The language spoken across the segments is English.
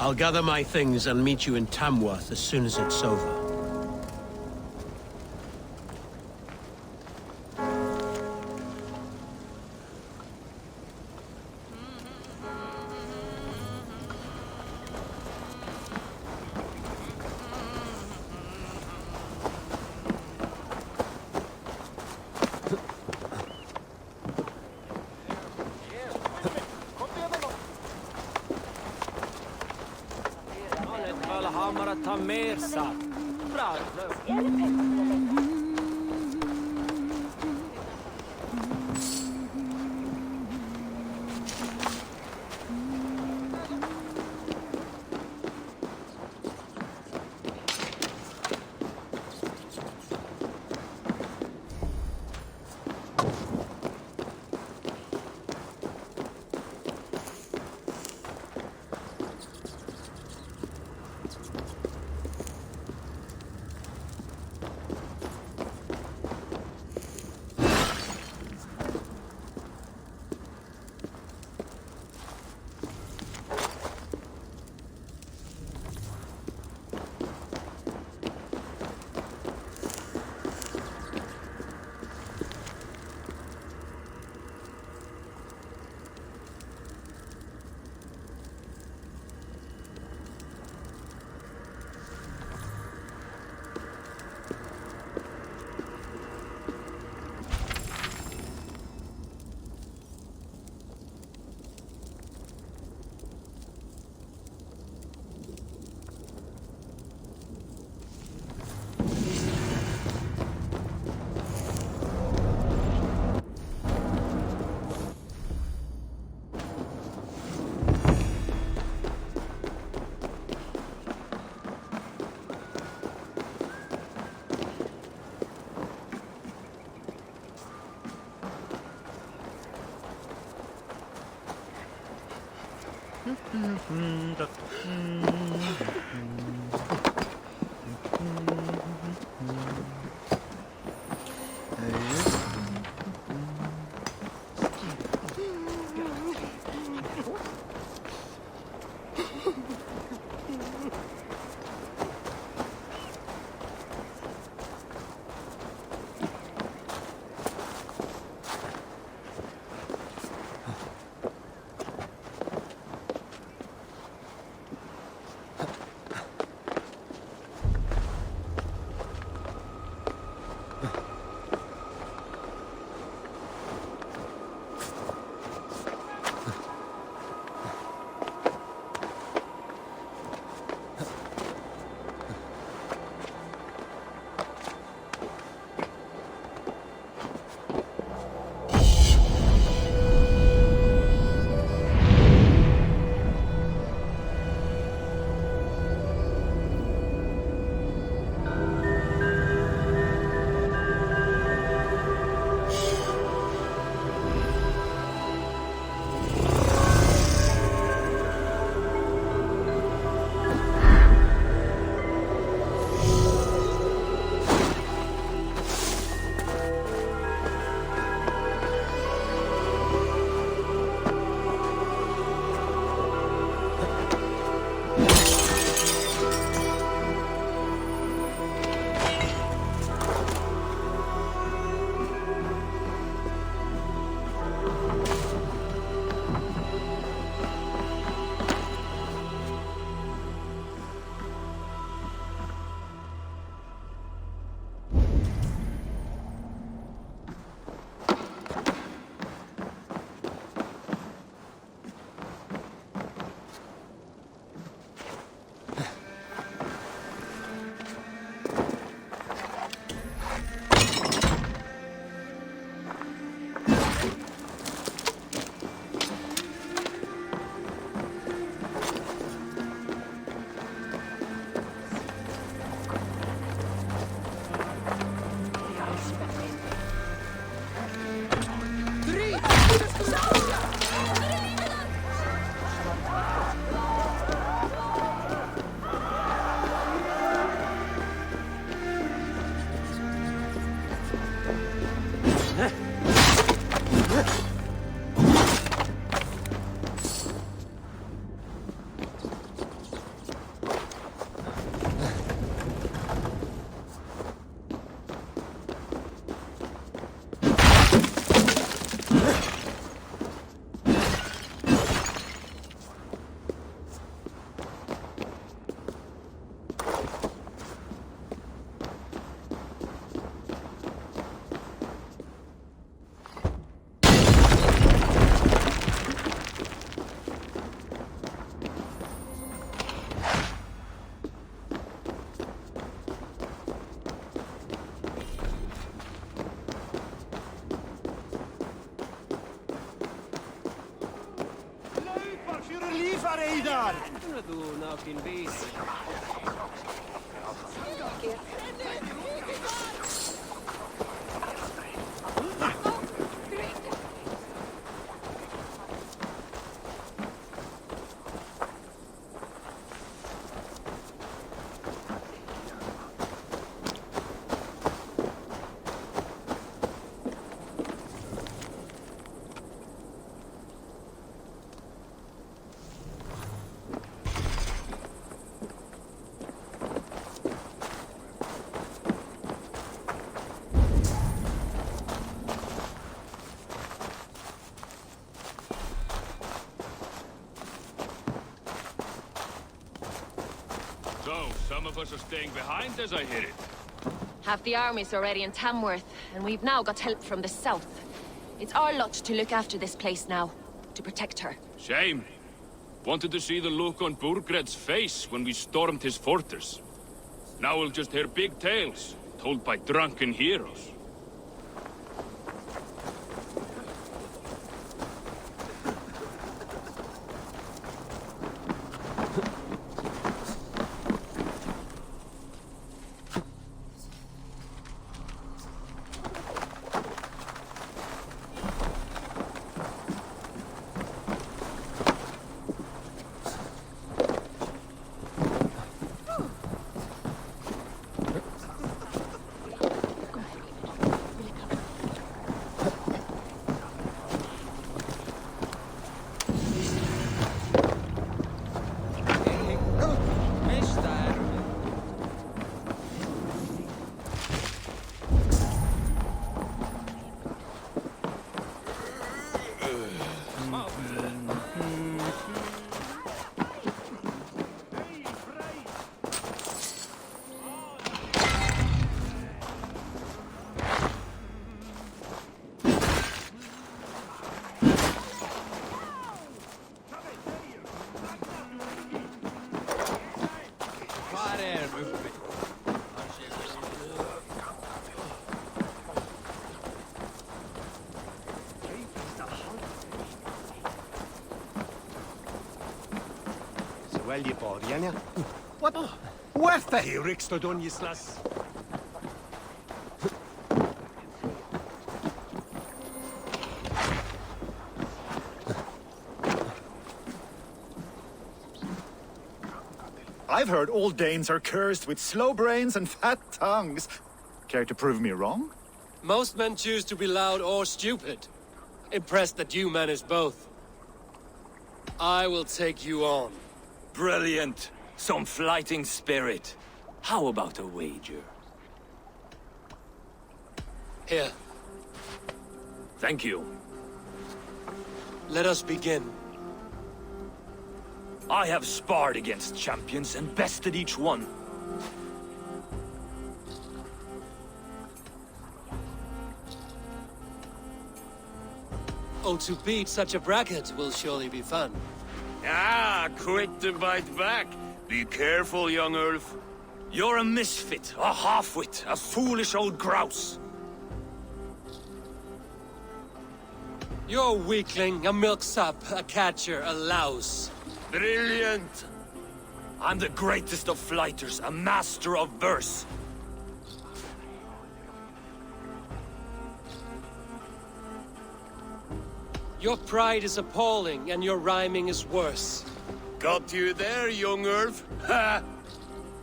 I'll gather my things and meet you in Tamworth as soon as it's over. Idar! So, some of us are staying behind as I hear it. Half the army's already in Tamworth, and we've now got help from the south. It's our lot to look after this place now, to protect her. Shame. Wanted to see the look on Burgred's face when we stormed his fortress. Now we'll just hear big tales, told by drunken heroes. Well, you boriana. What? What the hell, Rixtodon, you sluss? I've heard all Danes are cursed with slow brains and fat tongues. Care to prove me wrong? Most men choose to be loud or stupid. Impressed that you manage both. I will take you on. Brilliant. Some fighting spirit. How about a wager? Here, Thank you. let us begin. I have sparred against champions and bested each one. Oh, to beat such a bracket will surely be fun. Ah, quick to bite back. Be careful, young Ulf. You're a misfit, a half-wit, a foolish old grouse. You're a weakling, a milksop, a catcher, a louse. Brilliant. I'm the greatest of flighters, a master of verse. Your pride is appalling, and your rhyming is worse. Got you there, young Ulf. Ha!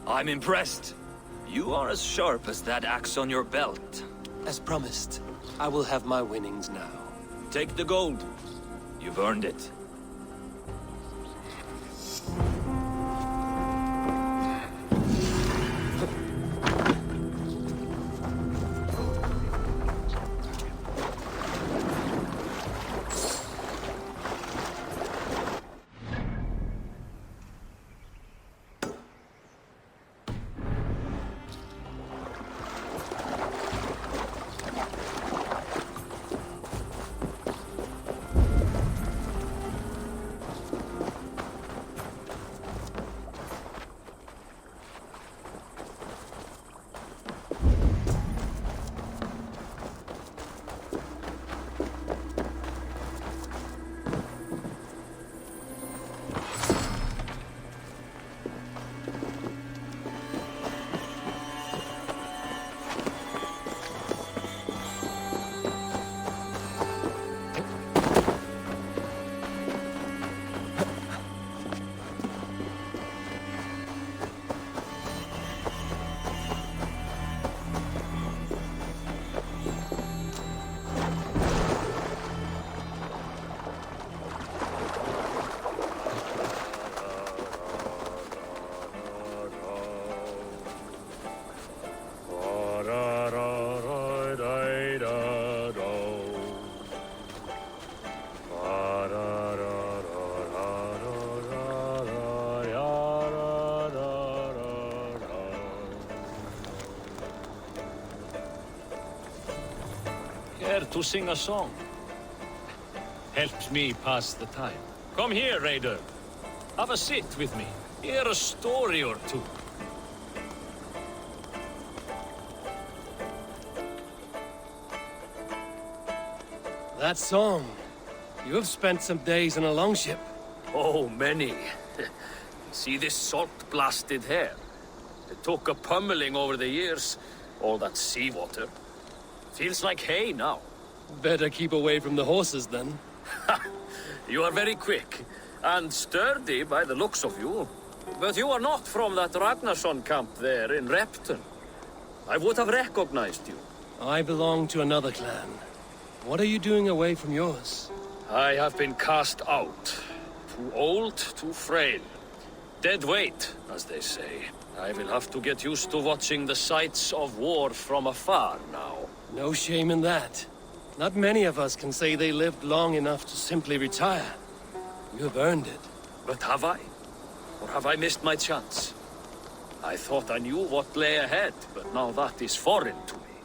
I'm impressed. You are as sharp as that axe on your belt. As promised, I will have my winnings now. Take the gold. You've earned it. Care to sing a song? Helps me pass the time. Come here, Raider. Have a sit with me. Hear a story or two. That song. You have spent some days in a longship. Oh, many. See this salt-blasted hair? It took a pummeling over the years. All that seawater. Feels like hay now. Better keep away from the horses, then. You are very quick. And sturdy by the looks of you. But you are not from that Ragnarsson camp there in Repton. I would have recognized you. I belong to another clan. What are you doing away from yours? I have been cast out. Too old, too frail. Dead weight, as they say. I will have to get used to watching the sights of war from afar now. No shame in that. Not many of us can say they lived long enough to simply retire. You have earned it. But have I? Or have I missed my chance? I thought I knew what lay ahead, but now that is foreign to me.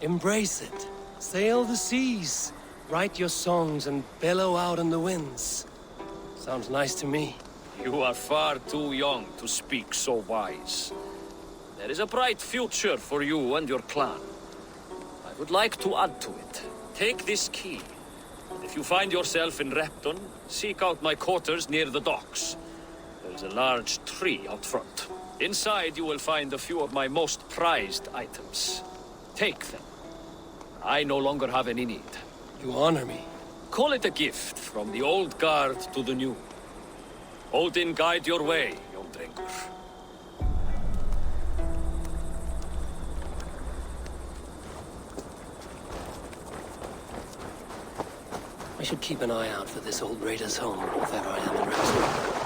Embrace it. Sail the seas. Write your songs and bellow out in the winds. Sounds nice to me. You are far too young to speak so wise. There is a bright future for you and your clan. I would like to add to it. Take this key. And if you find yourself in Repton, seek out my quarters near the docks. There is a large tree out front. Inside you will find a few of my most prized items. Take them. I no longer have any need. You honor me. Call it a gift from the old guard to the new. Odin guide your way, young Drengr. I should keep an eye out for this old raider's home if ever I am in Repton.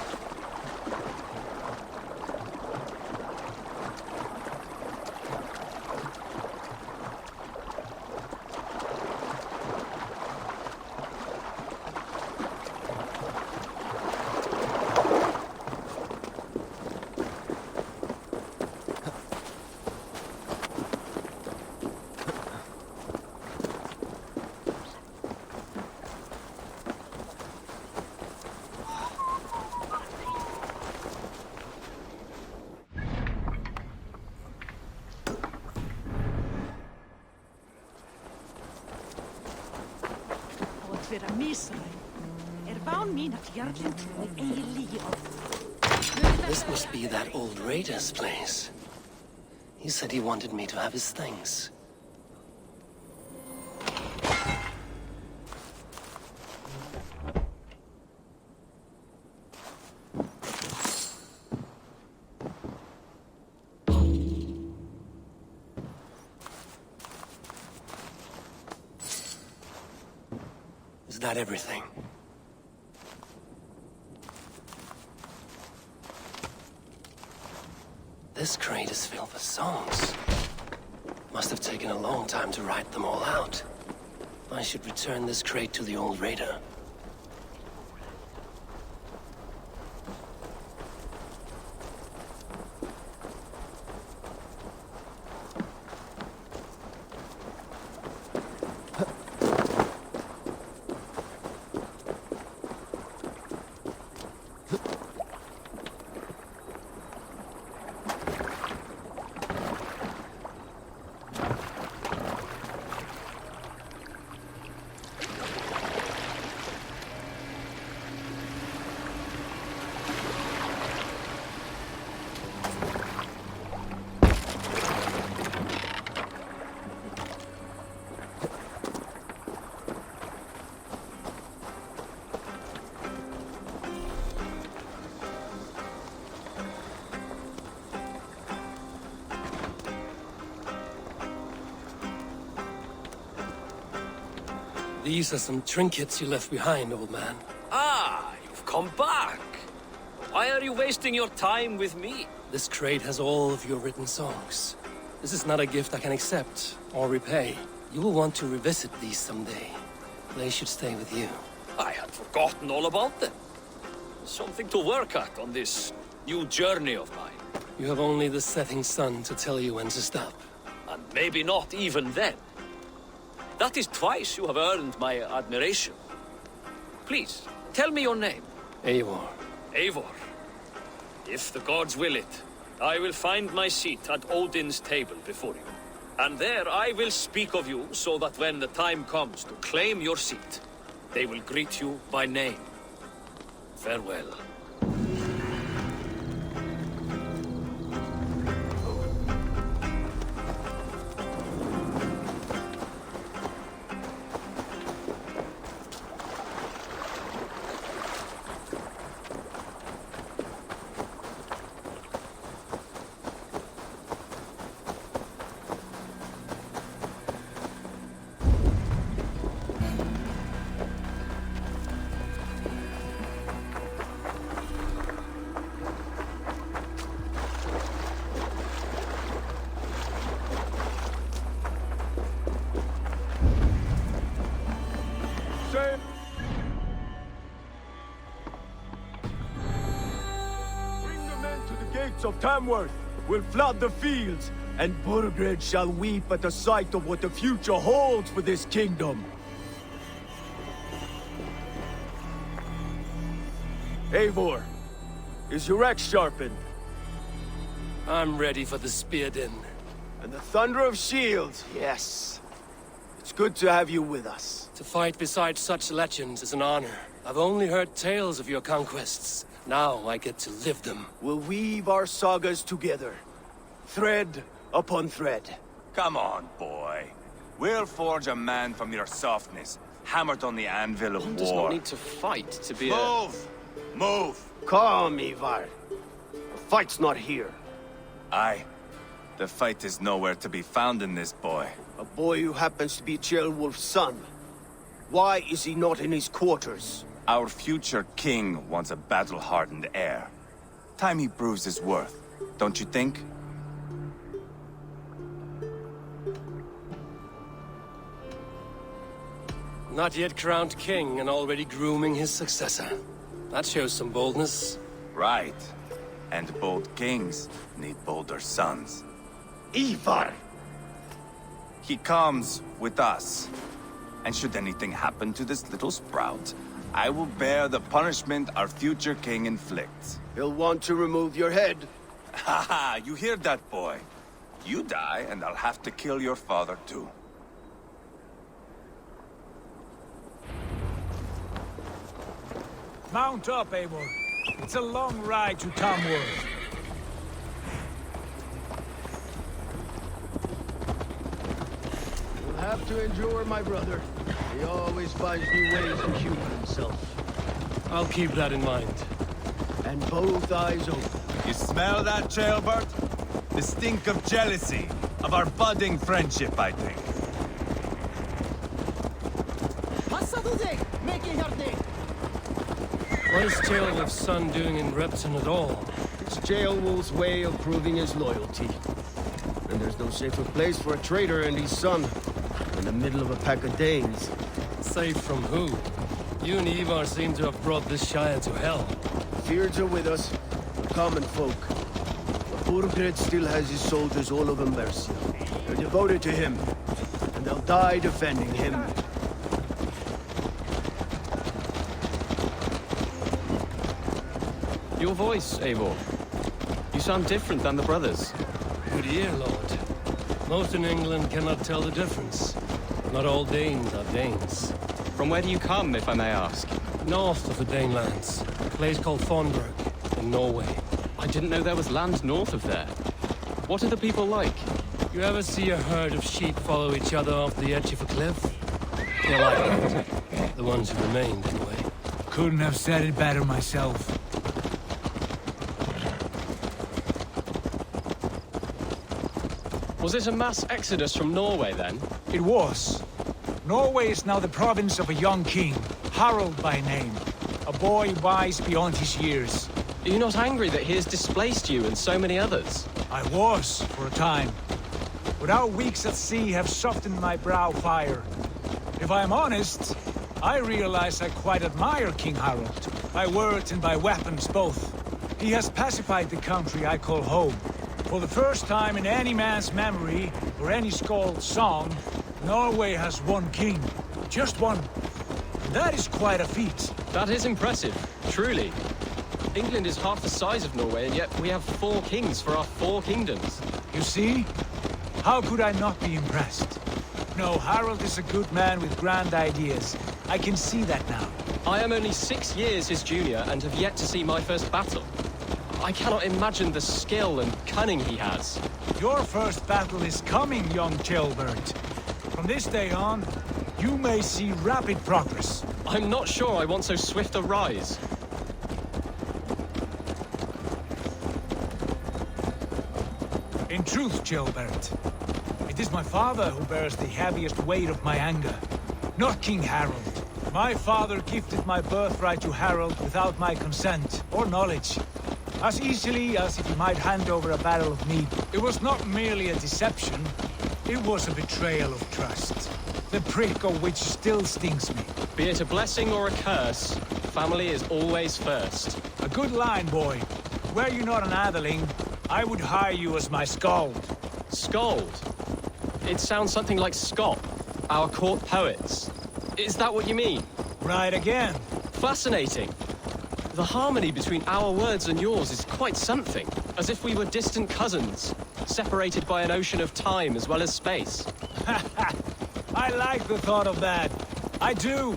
Vera misræð. Bán mín að jarlinn trúi eigi lígi orð. This must be that old raider's place. He said he wanted me to have his things. Is that everything? This crate is filled with songs. Must have taken a long time to write them all out. I should return this crate to the old raider. These are some trinkets you left behind, old man. Ah, you've come back. Why are you wasting your time with me? This crate has all of your written songs. This is not a gift I can accept or repay. You will want to revisit these someday. They should stay with you. I had forgotten all about them. Something to work at on this new journey of mine. You have only the setting sun to tell you when to stop. And maybe not even then. That is twice you have earned my admiration. Please, tell me your name. Eivor. Eivor. If the gods will it, I will find my seat at Odin's table before you. And there I will speak of you so that when the time comes to claim your seat, they will greet you by name. Farewell. Bring the men to the gates of Tamworth. We'll flood the fields, and Burgred shall weep at the sight of what the future holds for this kingdom. Eivor, is your axe sharpened? I'm ready for the spear din. And the thunder of shields, yes. It's good to have you with us. To fight beside such legends is an honor. I've only heard tales of your conquests. Now I get to live them. We'll weave our sagas together, thread upon thread. Come on, boy. We'll forge a man from your softness, hammered on the anvil of One war. does not need to fight to be Move! Move! Calm, Ivar. The fight's not here. Aye. The fight is nowhere to be found in this boy. A boy who happens to be Ceolwulf's son. Why is he not in his quarters? Our future king wants a battle-hardened heir. Time he proves his worth, don't you think? Not yet crowned king and already grooming his successor. That shows some boldness. Right. And bold kings need bolder sons. Ivar! He comes with us. And should anything happen to this little sprout, I will bear the punishment our future king inflicts. He'll want to remove your head. Ha ha! You hear that, boy? You die, and I'll have to kill your father, too. Mount up, Eivor. It's a long ride to Tamworth. You'll have to endure, my brother. He always finds new ways to humor himself. I'll keep that in mind. And both eyes open. You smell that, Jailbird? The stink of jealousy, of our budding friendship, I think. What is Ceolwulf's son doing in Repton at all? It's Ceolwulf's way of proving his loyalty. And there's no safer place for a traitor and his son in the middle of a pack of Danes. Safe from who? You and Ivar seem to have brought this Shire to hell. Fears are with us, the common folk. But Burgred still has his soldiers all over Mercia. They're devoted to him, and they'll die defending him. Your voice, Eivor. You sound different than the brothers. Good ear, Lord. Most in England cannot tell the difference. Not all Danes are Danes. From where do you come, if I may ask? North of the Danelands. A place called Thornburg, in Norway. I didn't know there was land north of there. What are the people like? You ever see a herd of sheep follow each other off the edge of a cliff? They're like that. The ones who remained, anyway. Couldn't have said it better myself. Was it a mass exodus from Norway, then? It was. Norway is now the province of a young king, Harald by name. A boy wise beyond his years. Are you not angry that he has displaced you and so many others? I was, for a time. But our weeks at sea have softened my brow fire. If I am honest, I realize I quite admire King Harald. By words and by weapons both. He has pacified the country I call home. For the first time in any man's memory, or any skald's song, Norway has one king. Just one. That is quite a feat. That is impressive, truly. England is half the size of Norway, and yet we have 4 kings for our 4 kingdoms. You see? How could I not be impressed? No, Harold is a good man with grand ideas. I can see that now. I am only 6 years his junior and have yet to see my first battle. I cannot imagine the skill and cunning he has. Your first battle is coming, young Chilbert. From this day on, you may see rapid progress. I'm not sure I want so swift a rise. In truth, Chilbert, it is my father who bears the heaviest weight of my anger, not King Harold. My father gifted my birthright to Harold without my consent or knowledge, as easily as if he might hand over a barrel of meat. It was not merely a deception, it was a betrayal of trust, the prick of which still stings me. Be it a blessing or a curse, family is always first. A good line, boy. Were you not an atheling, I would hire you as my skald. Skald? It sounds something like Scott, our court poets. Is that what you mean? Right again. Fascinating. The harmony between our words and yours is quite something. As if we were distant cousins, separated by an ocean of time as well as space. I like the thought of that. I do.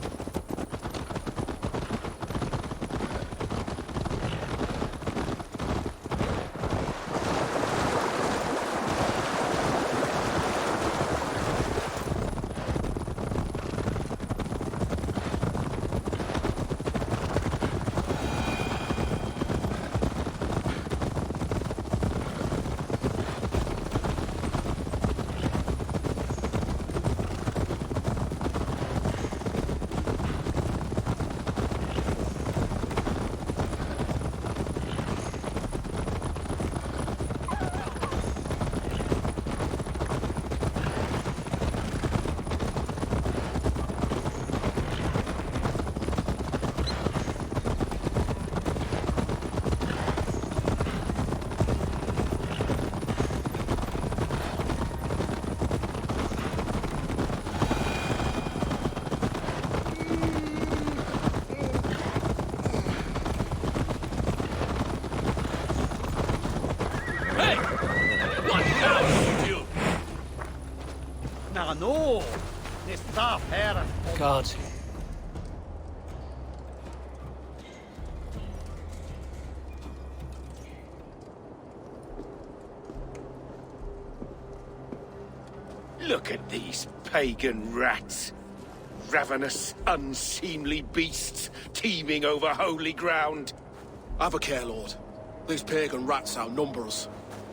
No, stop here. God. Look at these pagan rats. Ravenous, unseemly beasts teeming over holy ground. Have a care, Lord. These pagan rats outnumber us.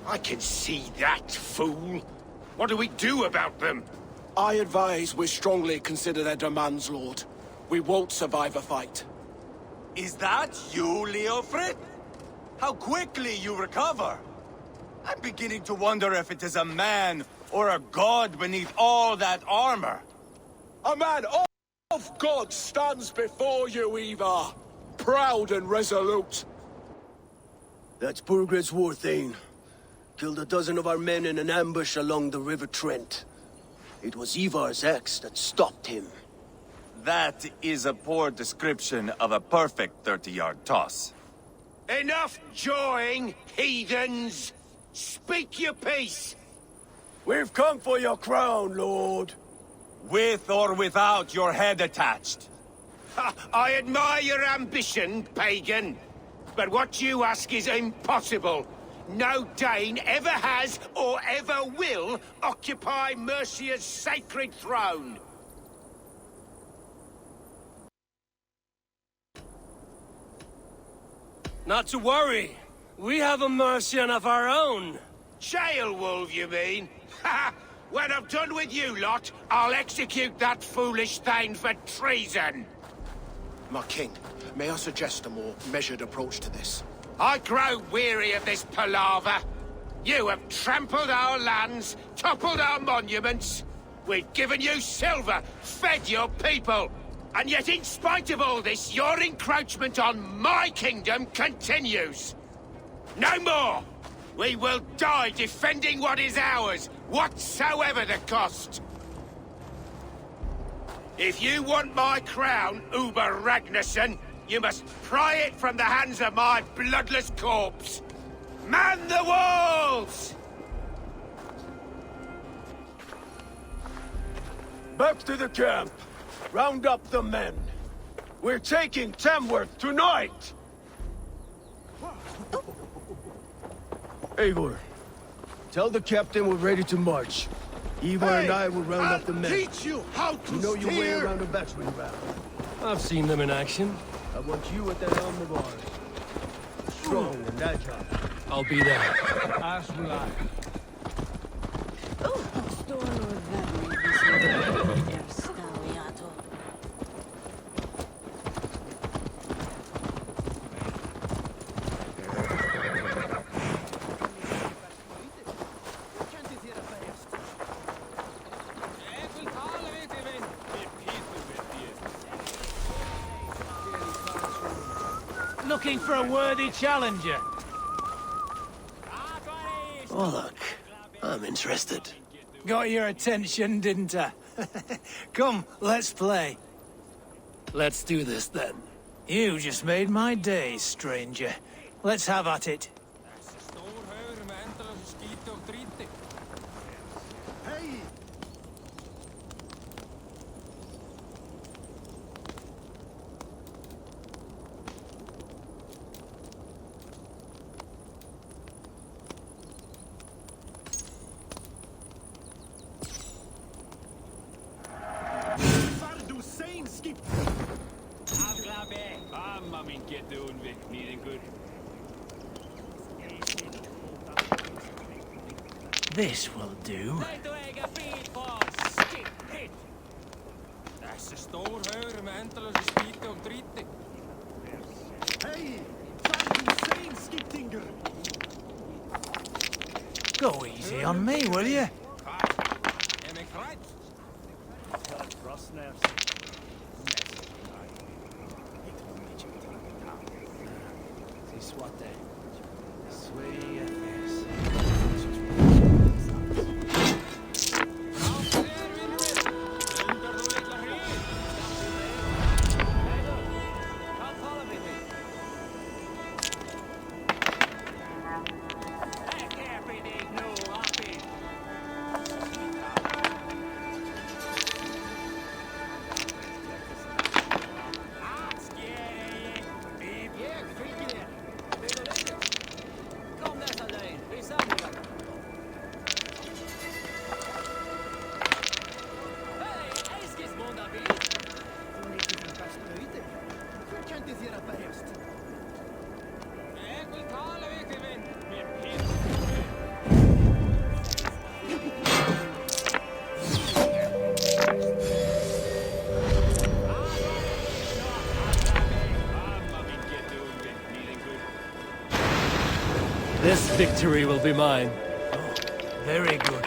I can see that, fool. What do we do about them? I advise we strongly consider their demands, Lord. We won't survive a fight. Is that you, Leofrid? How quickly you recover! I'm beginning to wonder if it is a man or a god beneath all that armor. A man of God stands before you, Eva. Proud and resolute. That's Burgred's war thane. Killed a dozen of our men in an ambush along the River Trent. It was Ivar's axe that stopped him. That is a poor description of a perfect 30-yard toss. Enough jawing, heathens! Speak your piece! We've come for your crown, Lord. With or without your head attached. I admire your ambition, pagan. But what you ask is impossible. No Dane ever has or ever will occupy Mercia's sacred throne. Not to worry. We have a Mercian of our own. Jailwolf, you mean? When I'm done with you lot, I'll execute that foolish thing for treason. My king, may I suggest a more measured approach to this? I grow weary of this palaver. You have trampled our lands, toppled our monuments. We've given you silver, fed your people. And yet in spite of all this, your encroachment on my kingdom continues. No more! We will die defending what is ours, whatsoever the cost. If you want my crown, Uber Ragnarsson, you must pry it from the hands of my bloodless corpse. Man the walls! Back to the camp. Round up the men. We're taking Tamworth tonight! Eivor, tell the captain we're ready to march. Eivor and I will round up the men. Teach you how to You know your way around a battering ram. I've seen them in action. I want you at the helm of ours. Strong and agile. I'll be there. As will I. Looking for a worthy challenger. Oh, look. I'm interested. Got your attention, didn't I? Come, let's play. Let's do this, then. You just made my day, stranger. Let's have at it. This will do. Go easy on me, will you? This victory will be mine. Oh, very good.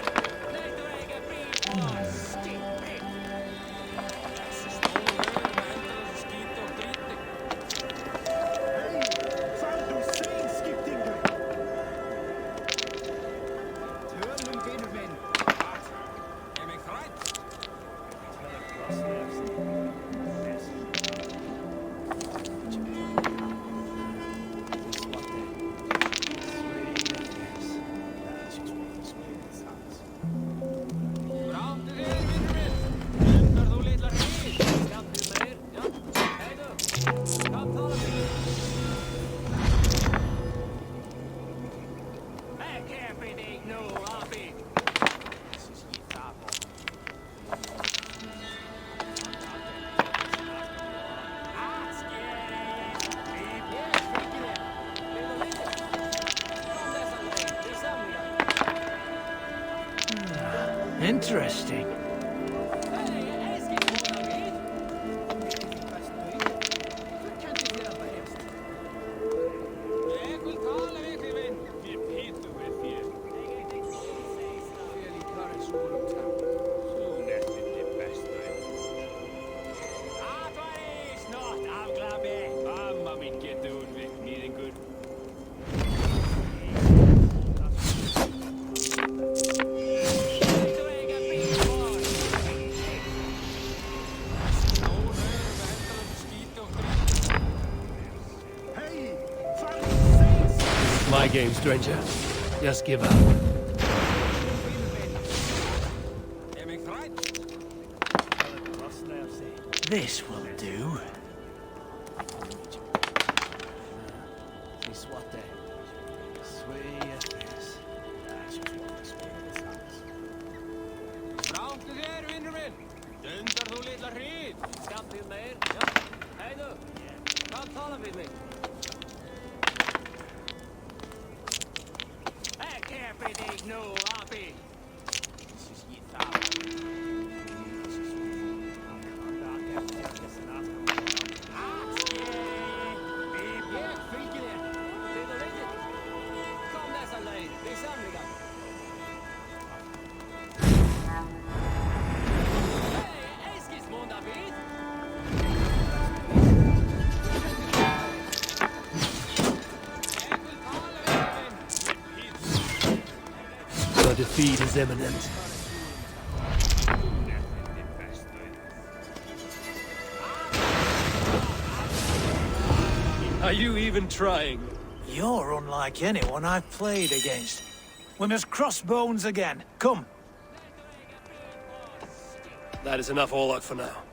Interesting. my game, stranger. Just give up. This will do. Your defeat is imminent. Are you even trying? You're unlike anyone I've played against. We must cross bones again. Come. That is enough all out for now.